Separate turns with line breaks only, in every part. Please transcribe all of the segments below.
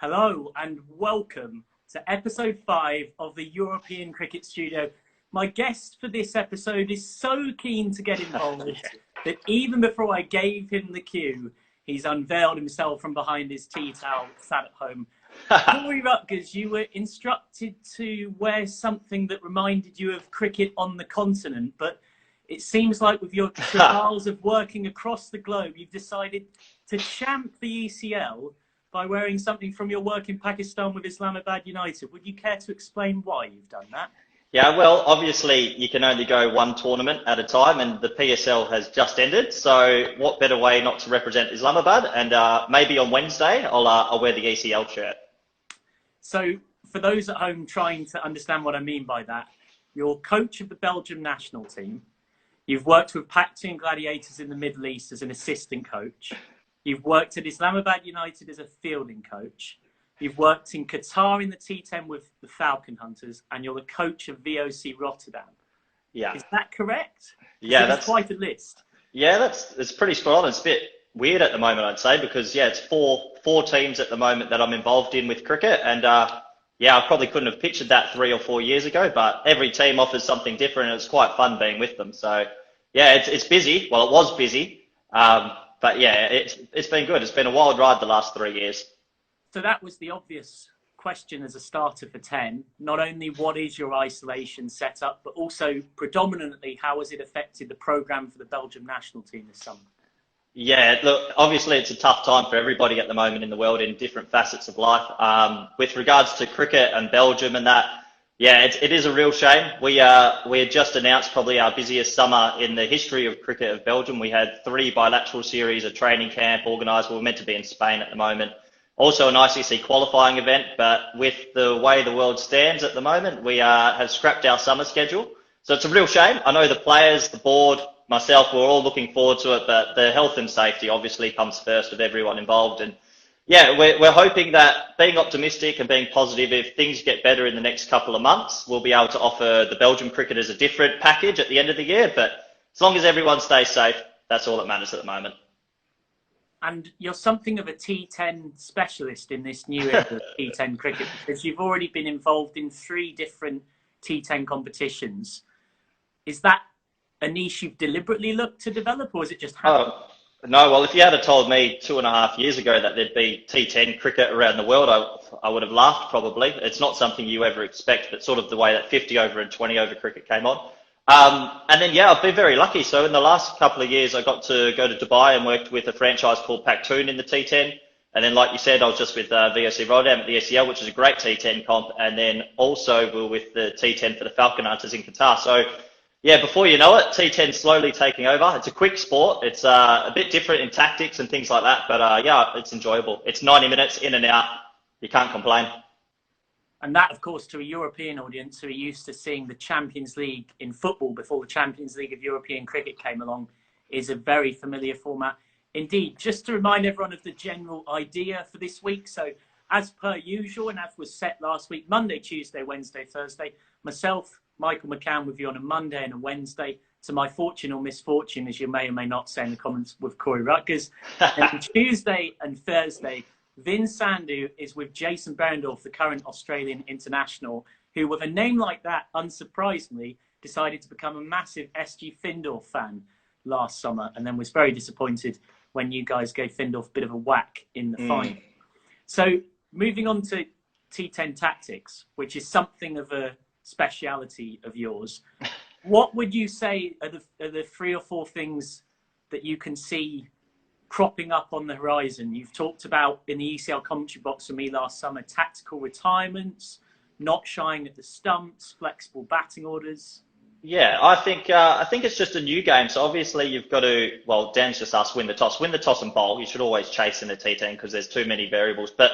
Hello and welcome to episode 5 of the European Cricket Studio. My guest for this episode is so keen to get involved that even before I gave him the cue, he's unveiled himself from behind his tea towel, sat at home. Corey Rutgers, you were instructed to wear something that reminded you of cricket on the continent, but it seems like with your trials of working across the globe, you've decided to champ the ECL by wearing something from your work in Pakistan with Islamabad United. Would you care to explain why you've done that?
Yeah, well, obviously you can only go one tournament at a time, and the PSL has just ended. So what better way not to represent Islamabad? And maybe on Wednesday I'll wear the ECL shirt.
So for those at home trying to understand what I mean by that, you're coach of the Belgium national team. You've worked with Pakistan Gladiators in the Middle East as an assistant coach. You've worked at Islamabad United as a fielding coach. You've worked in Qatar in the T10 with the Falcon Hunters, and you're the coach of VOC Rotterdam.
Yeah.
Is that correct?
Yeah,
that's quite a list.
Yeah, it's pretty spot on. It's a bit weird at the moment, I'd say, because it's four teams at the moment that I'm involved in with cricket, and I probably couldn't have pictured that 3 or 4 years ago. But every team offers something different, and it's quite fun being with them. So yeah, it's busy. Well, it was busy. But yeah, it's been good. It's been a wild ride the last 3 years.
So that was the obvious question as a starter for 10. Not only what is your isolation setup, but also predominantly how has it affected the programme for the Belgium national team this summer?
Yeah, look, obviously it's a tough time for everybody at the moment in the world in different facets of life. With regards to cricket and Belgium and that, yeah, it is a real shame. We had just announced probably our busiest summer in the history of cricket of Belgium. We had 3 bilateral series, a training camp organised. We're meant to be in Spain at the moment. Also an ICC qualifying event, but with the way the world stands at the moment, we have scrapped our summer schedule. So it's a real shame. I know the players, the board, myself, we're all looking forward to it, but the health and safety obviously comes first with everyone involved. And yeah, we're hoping that being optimistic and being positive, if things get better in the next couple of months, we'll be able to offer the Belgian cricketers a different package at the end of the year. But as long as everyone stays safe, that's all that matters at the moment.
And you're something of a T10 specialist in this new era of T10 cricket, because you've already been involved in 3 different T10 competitions. Is that a niche you've deliberately looked to develop, or is it just happened?
Oh, no, well, if you had told me 2.5 years ago that there'd be T10 cricket around the world, I would have laughed probably. It's not something you ever expect, but sort of the way that 50 over and 20 over cricket came on. And then, I've been very lucky. So in the last couple of years, I got to go to Dubai and worked with a franchise called Paktoon in the T10. And then, like you said, I was just with VOC Rotterdam at the ECL, which is a great T10 comp. And then also we're with the T10 for the Falcon Hunters in Qatar. So yeah, before you know it, T10's slowly taking over. It's a quick sport. It's a bit different in tactics and things like that. But it's enjoyable. It's 90 minutes in and out. You can't complain.
And that, of course, to a European audience who are used to seeing the Champions League in football before the Champions League of European cricket came along, is a very familiar format. Indeed, just to remind everyone of the general idea for this week. So as per usual, and as was set last week, Monday, Tuesday, Wednesday, Thursday, myself, Michael McCann with you on a Monday and a Wednesday. To my fortune or misfortune, as you may or may not say in the comments, with Corey Rutgers. And Tuesday and Thursday, Vin Sandhu is with Jason Berendorf, the current Australian international, who with a name like that, unsurprisingly, decided to become a massive SG Findorf fan last summer, and then was very disappointed when you guys gave Findorf a bit of a whack in the final. So moving on to T10 tactics, which is something of a speciality of yours. What would you say are the 3 or 4 things that you can see cropping up on the horizon? You've talked about in the ECL commentary box for me last summer, tactical retirements, not shying at the stumps, flexible batting orders.
Yeah, I think it's just a new game. So obviously you've got to, well, Dan's just asked win the toss and bowl. You should always chase in the T10 because there's too many variables. But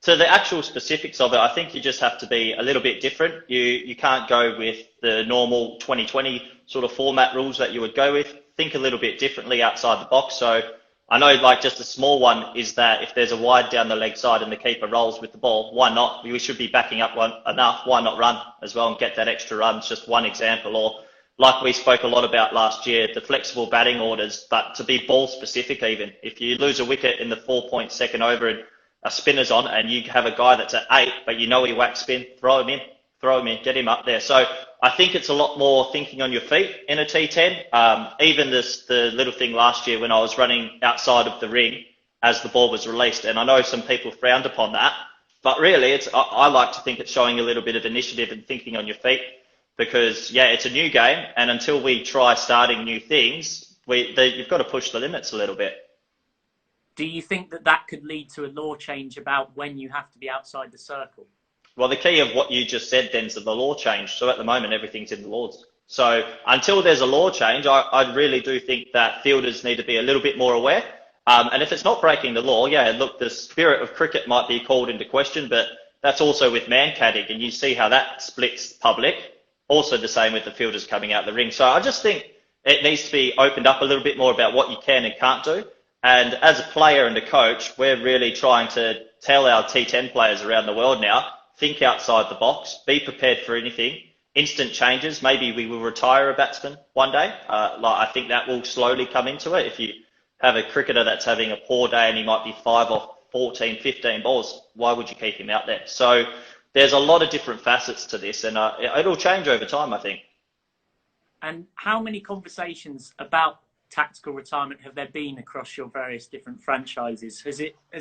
to the actual specifics of it, I think you just have to be a little bit different. You can't go with the normal 2020 sort of format rules that you would go with. Think a little bit differently outside the box. So I know, like, just a small one is that if there's a wide down the leg side and the keeper rolls with the ball, why not? We should be backing up enough. Why not run as well and get that extra run? It's just one example. Or like we spoke a lot about last year, the flexible batting orders, but to be ball specific even. If you lose a wicket in the 4-point second over and a spinner's on and you have a guy that's at 8, but you know he whacks spin, throw him in, get him up there. So I think it's a lot more thinking on your feet in a T10. Even the little thing last year when I was running outside of the ring as the ball was released, and I know some people frowned upon that, but really I like to think it's showing a little bit of initiative and thinking on your feet, because yeah, it's a new game, and until we try starting new things, you've got to push the limits a little bit.
Do you think that could lead to a law change about when you have to be outside the circle?
Well, the key of what you just said then is the law change. So at the moment, everything's in the laws. So until there's a law change, I really do think that fielders need to be a little bit more aware. And if it's not breaking the law, yeah, look, the spirit of cricket might be called into question, but that's also with man-catting, and you see how that splits public. Also the same with the fielders coming out the ring. So I just think it needs to be opened up a little bit more about what you can and can't do. And as a player and a coach, we're really trying to tell our T10 players around the world now, think outside the box, be prepared for anything, instant changes. Maybe we will retire a batsman one day. I think that will slowly come into it. If you have a cricketer that's having a poor day and he might be 5 off 14, 15 balls, why would you keep him out there? So there's a lot of different facets to this, and it'll change over time, I think.
And how many conversations about tactical retirement have there been across your various different franchises? Has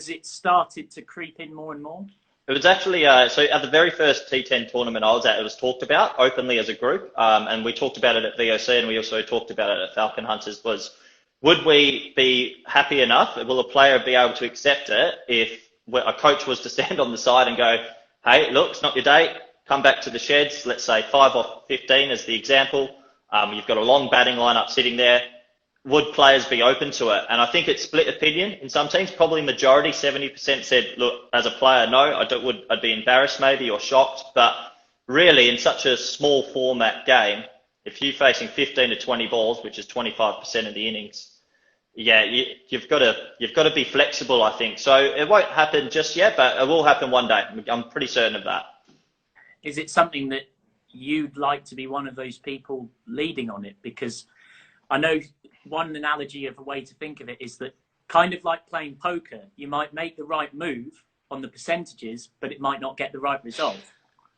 it started to creep in more and more?
It was actually, so at the very first T10 tournament I was at, it was talked about openly as a group, and we talked about it at VOC, and we also talked about it at Falcon Hunters, would we be happy enough, will a player be able to accept it if a coach was to stand on the side and go, hey, look, it's not your day, come back to the sheds, let's say 5 off 15 as the example, you've got a long batting lineup sitting there, would players be open to it? And I think it's split opinion in some teams. Probably majority, 70% said, look, as a player, no, I'd be embarrassed maybe or shocked. But really, in such a small format game, if you're facing 15 to 20 balls, which is 25% of the innings, yeah, you've got to be flexible, I think. So it won't happen just yet, but it will happen one day. I'm pretty certain of that.
Is it something that you'd like to be one of those people leading on it? Because I know one analogy of a way to think of it is that kind of like playing poker, you might make the right move on the percentages, but it might not get the right result.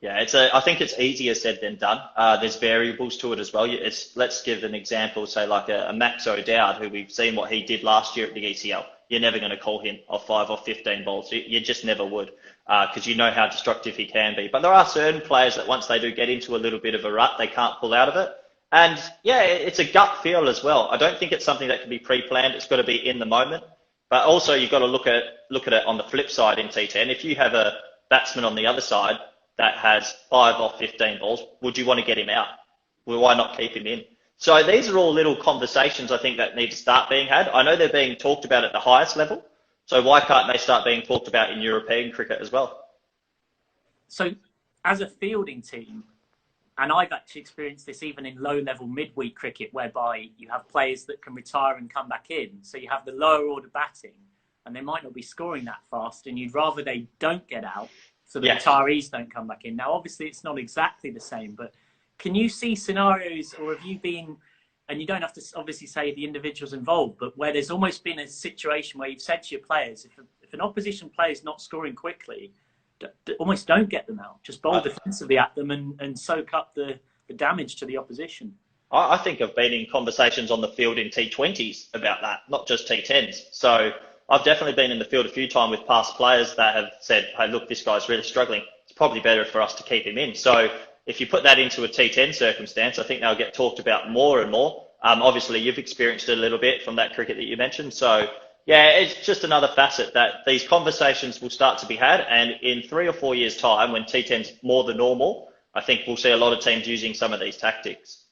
Yeah, I think it's easier said than done. There's variables to it as well. Let's give an example, say like a Max O'Dowd, who we've seen what he did last year at the ECL. You're never going to call him off 5 or 15 balls. You just never would, because you know how destructive he can be. But there are certain players that once they do get into a little bit of a rut, they can't pull out of it. And yeah, it's a gut feel as well. I don't think it's something that can be pre-planned. It's got to be in the moment. But also you've got to look at it on the flip side in T10. If you have a batsman on the other side that has 5 off 15 balls, would you want to get him out? Well, why not keep him in? So these are all little conversations I think that need to start being had. I know they're being talked about at the highest level. So why can't they start being talked about in European cricket as well?
So as a fielding team, and I've actually experienced this even in low-level midweek cricket, whereby you have players that can retire and come back in. So you have the lower order batting, and they might not be scoring that fast, and you'd rather they don't get out so the retirees don't come back in. Now, obviously, it's not exactly the same, but can you see scenarios, or have you been, and you don't have to obviously say the individuals involved, but where there's almost been a situation where you've said to your players, if an opposition player is not scoring quickly, almost don't get them out. Just bowl defensively at them and soak up the damage to the opposition.
I think I've been in conversations on the field in T20s about that, not just T10s. So I've definitely been in the field a few times with past players that have said, hey, look, this guy's really struggling. It's probably better for us to keep him in. So if you put that into a T10 circumstance, I think they'll get talked about more and more. Obviously, you've experienced it a little bit from that cricket that you mentioned. So yeah, it's just another facet that these conversations will start to be had. And in 3 or 4 years' time, when T10's more than normal, I think we'll see a lot of teams using some of these tactics.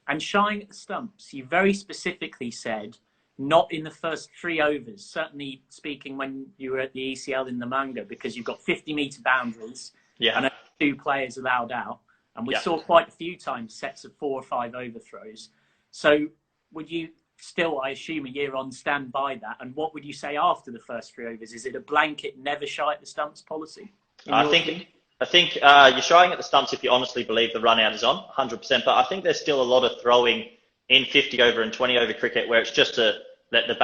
And shying at the stumps, you very specifically said not in the first 3 overs, certainly speaking when you were at the ECL in the Manga, because you've got 50-metre boundaries and 2 players allowed out. And we saw quite a few times sets of 4 or 5 overthrows. So would you still, I assume, a year on, stand by that? And what would you say after the first 3 overs? Is it a blanket never shy at the stumps policy?
I think you're shying at the stumps if you honestly believe the run out is on, 100%. But I think there's still a lot of throwing in 50 over and 20 over cricket where it's just to let the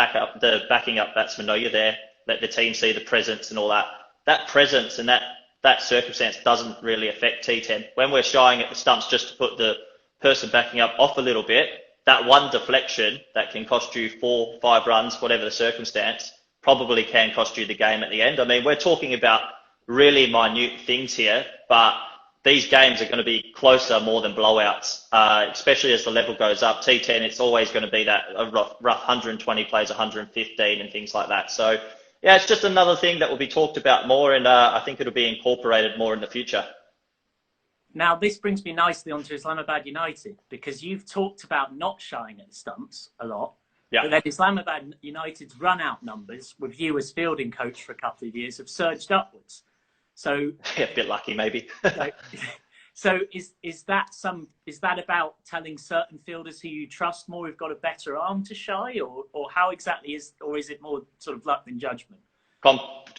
backing up batsman know you're there, let the team see the presence and all that. That presence and that circumstance doesn't really affect T10. When we're shying at the stumps just to put the person backing up off a little bit, that one deflection that can cost you 4, 5 runs, whatever the circumstance, probably can cost you the game at the end. I mean, we're talking about really minute things here, but these games are going to be closer more than blowouts, especially as the level goes up. T10, it's always going to be that a rough 120 plays 115 and things like that. So, yeah, it's just another thing that will be talked about more, and I think it'll be incorporated more in the future.
Now, this brings me nicely onto Islamabad United, because you've talked about not shying at the stumps a lot.
Yeah.
But then Islamabad United's run-out numbers, with you as fielding coach for a couple of years, have surged upwards. So
yeah, a bit lucky, maybe.
So is that about telling certain fielders who you trust more who've got a better arm to shy, or how exactly is it more sort of luck than judgment?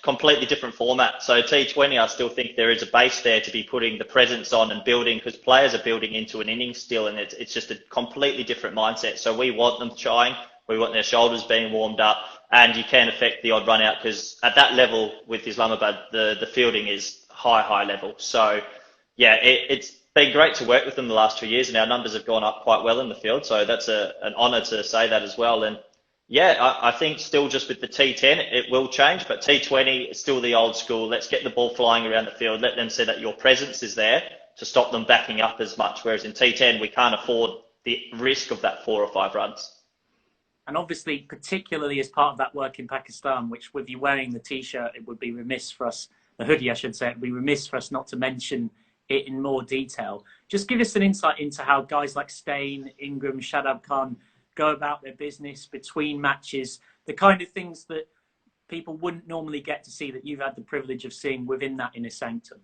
Completely different format. So T20, I still think there is a base there to be putting the presence on and building, because players are building into an innings still, and it's just a completely different mindset. So we want them shying, we want their shoulders being warmed up, and you can affect the odd run out, because at that level with Islamabad, the fielding is high level. So yeah, it's been great to work with them the last 2 years, and our numbers have gone up quite well in the field. So that's an honour to say that as well. And yeah, I think still just with the T10, it will change, but T20 is still the old school. Let's get the ball flying around the field. Let them see that your presence is there to stop them backing up as much. Whereas in T10, we can't afford the risk of that 4 or 5 runs.
And obviously, particularly as part of that work in Pakistan, which with you wearing the T-shirt, it would be remiss for us, the hoodie, I should say, it would be remiss for us not to mention it in more detail. Just give us an insight into how guys like Steyn, Ingram, Shadab Khan go about their business between matches, the kind of things that people wouldn't normally get to see that you've had the privilege of seeing within that inner sanctum.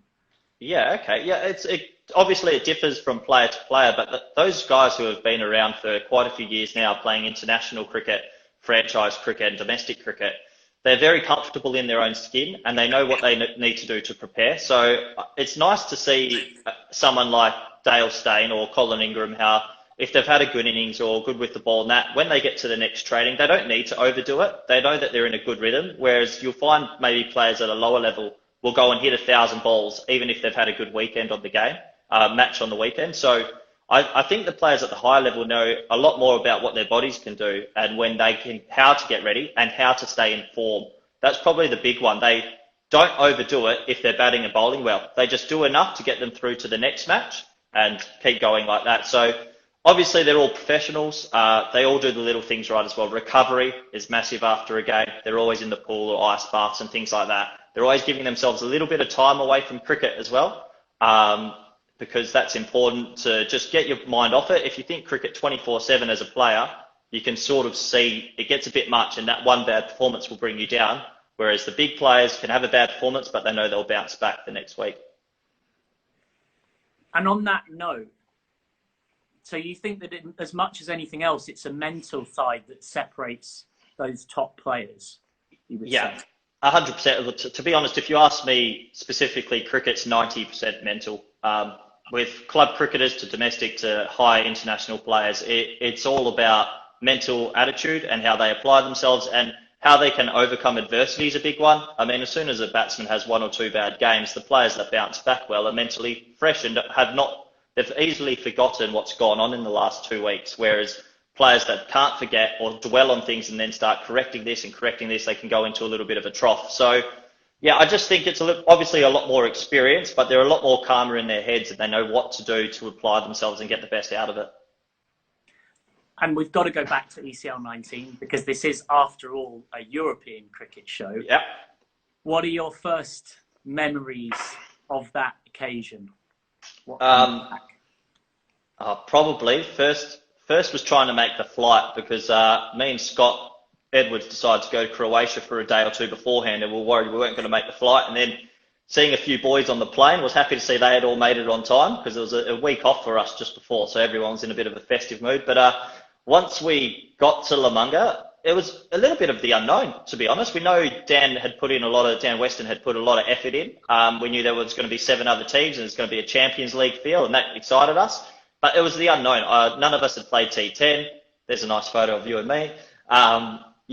Yeah, okay. Yeah, obviously it differs from player to player, but those guys who have been around for quite a few years now playing international cricket, franchise cricket and domestic cricket, they're very comfortable in their own skin and they know what they need to do to prepare. So it's nice to see someone like Dale Steyn or Colin Ingram, how if they've had a good innings or good with the ball and that, when they get to the next training, they don't need to overdo it. They know that they're in a good rhythm, whereas you'll find maybe players at a lower level will go and hit 1,000 balls, even if they've had a good weekend on the game, match on the weekend. So I think the players at the higher level know a lot more about what their bodies can do and when they can, how to get ready and how to stay in form. That's probably the big one. They don't overdo it if they're batting and bowling well. They just do enough to get them through to the next match and keep going like that. So obviously they're all professionals. They all do the little things right as well. Recovery is massive after a game. They're always in the pool or ice baths and things like that. They're always giving themselves a little bit of time away from cricket as well, because that's important to just get your mind off it. If you think cricket 24/7 as a player, you can sort of see it gets a bit much and that one bad performance will bring you down, whereas the big players can have a bad performance, but they know they'll bounce back the next week.
And on that note, so you think that as much as anything else, it's a mental side that separates those top players?
Yeah. 100%. To be honest, if you ask me specifically, cricket's 90% mental. With club cricketers to domestic to high international players, it's all about mental attitude and how they apply themselves and how they can overcome adversity is a big one. I mean, as soon as a batsman has 1 or 2 bad games, the players that bounce back well are mentally fresh and they've easily forgotten what's gone on in the last 2 weeks, whereas players that can't forget or dwell on things and then start correcting this, they can go into a little bit of a trough. So, yeah, I just think it's obviously a lot more experience, but they're a lot more calmer in their heads and they know what to do to apply themselves and get the best out of it.
And we've got to go back to ECL 19 because this is, after all, a European cricket show.
Yeah.
What are your first memories of that occasion?
Probably first was trying to make the flight because me and Scott Edwards decided to go to Croatia for a day or 2 beforehand and we were worried we weren't going to make the flight. And then seeing a few boys on the plane, was happy to see they had all made it on time because it was a week off for us just before, so everyone was in a bit of a festive mood. But once we got to La Manga, it was a little bit of the unknown, to be honest. We know Dan Weston had put a lot of effort in. We knew there was going to be 7 other teams and it's going to be a Champions League feel, and that excited us. But it was the unknown. None of us had played T10. There's a nice photo of you and me.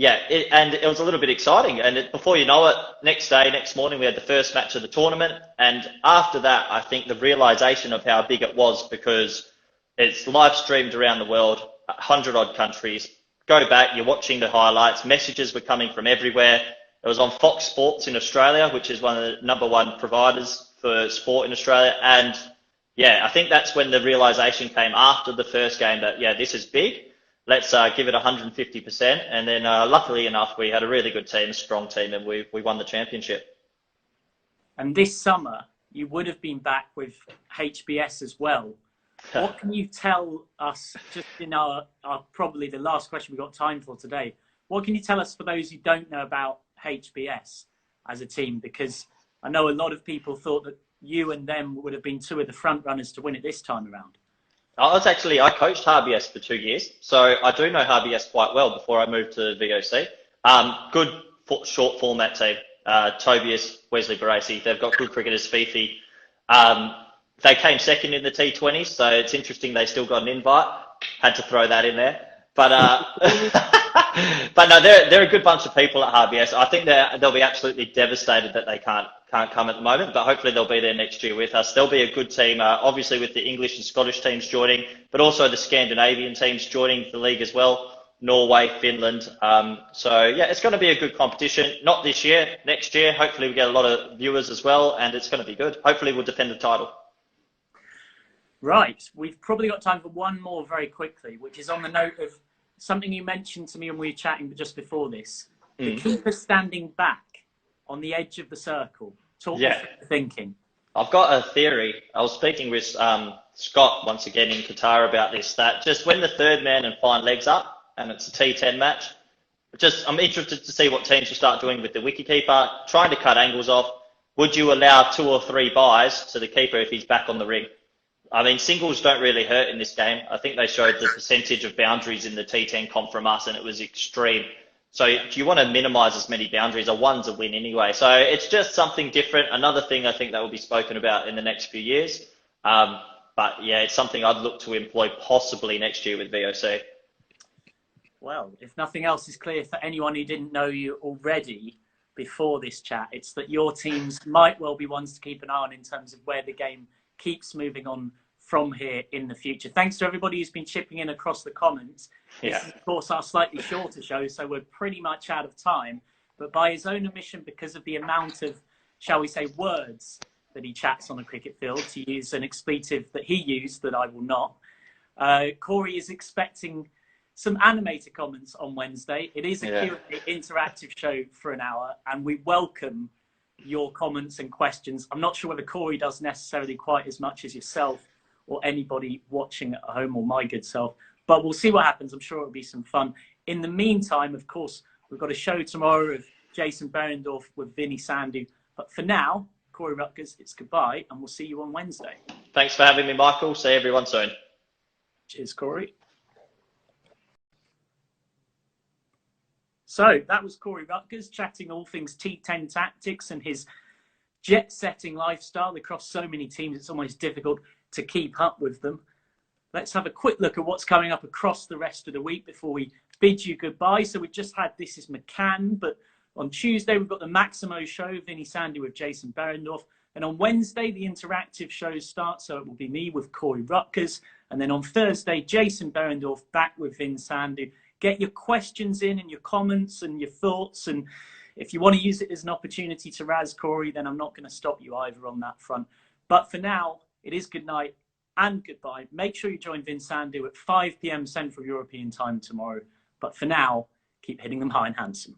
Yeah, and it was a little bit exciting. And before you know it, next morning, we had the first match of the tournament. And after that, I think the realization of how big it was, because it's live streamed around the world, 100 odd countries. Go back, you're watching the highlights. Messages were coming from everywhere. It was on Fox Sports in Australia, which is one of the #1 providers for sport in Australia. And yeah, I think that's when the realization came after the first game that, yeah, this is big. Let's give it 150%. And then luckily enough, we had a really good team, a strong team, and we won the championship.
And this summer, you would have been back with HBS as well. What can you tell us, just in our probably the last question we've got time for today, what can you tell us for those who don't know about HBS as a team? Because I know a lot of people thought that you and them would have been two of the front runners to win it this time around. I coached HBS for 2 years, so I do know HBS quite well before I moved to VOC. Good short format team. Tobias, Wesley Barassi, they've got good cricketers, Fifi. They came second in the T20s, so it's interesting they still got an invite. Had to throw that in there. But but no, they're a good bunch of people at HBS. I think they'll be absolutely devastated that they can't come at the moment, but hopefully they'll be there next year with us. They'll be a good team, obviously with the English and Scottish teams joining, but also the Scandinavian teams joining the league as well. Norway, Finland. So yeah, it's going to be a good competition. Not this year, next year. Hopefully we get a lot of viewers as well, and it's going to be good. Hopefully we'll defend the title. Right, we've probably got time for one more very quickly, which is on the note of something you mentioned to me when we were chatting just before this. The keeper standing back on the edge of the circle. Talk me through the thinking.
I've got a theory. I was speaking with Scott once again in Qatar about this, that just when the third man and fine legs up and it's a T10 match, I'm interested to see what teams will start doing with the wicketkeeper, trying to cut angles off. Would you allow 2 or 3 byes to the keeper if he's back on the ring? I mean, singles don't really hurt in this game. I think they showed the percentage of boundaries in the T10 comp from us, and it was extreme. So do you want to minimise as many boundaries? A one's a win anyway. So it's just something different. Another thing I think that will be spoken about in the next few years. But yeah, it's something I'd look to employ possibly next year with VOC.
Well, if nothing else is clear for anyone who didn't know you already before this chat, it's that your teams might well be ones to keep an eye on in terms of where the game keeps moving on from here in the future. Thanks to everybody who's been chipping in across the comments.
Yeah.
This is, of course, our slightly shorter show, so we're pretty much out of time. But by his own admission, because of the amount of, shall we say, words that he chats on a cricket field, to use an expletive that he used that I will not, Corey is expecting some animated comments on Wednesday. It is a Q&A interactive show for an hour, and we welcome your comments and questions. I'm not sure whether Corey does necessarily quite as much as yourself or anybody watching at home or my good self, but we'll see what happens. I'm sure it'll be some fun. In the meantime, of course, we've got a show tomorrow of Jason Berendorf with Vinny Sandu. But for now, Corey Rutgers, it's goodbye, and we'll see you on Wednesday.
Thanks for having me, Michael. See everyone soon.
Cheers, Corey. So that was Corey Rutgers chatting all things T10 tactics and his jet-setting lifestyle across so many teams. It's almost difficult to keep up with them. Let's have a quick look at what's coming up across the rest of the week before we bid you goodbye. So we've just had This Is McCann, but on Tuesday we've got the Maximo show, Vinny Sandu with Jason Berendorf. And on Wednesday, the interactive shows start, so it will be me with Corey Rutgers. And then on Thursday, Jason Berendorf back with Vin Sandu. Get your questions in and your comments and your thoughts. And if you want to use it as an opportunity to razz Corey, then I'm not going to stop you either on that front. But for now, it is good night and goodbye. Make sure you join Vin Sandu at 5 p.m. Central European time tomorrow. But for now, keep hitting them high and handsome.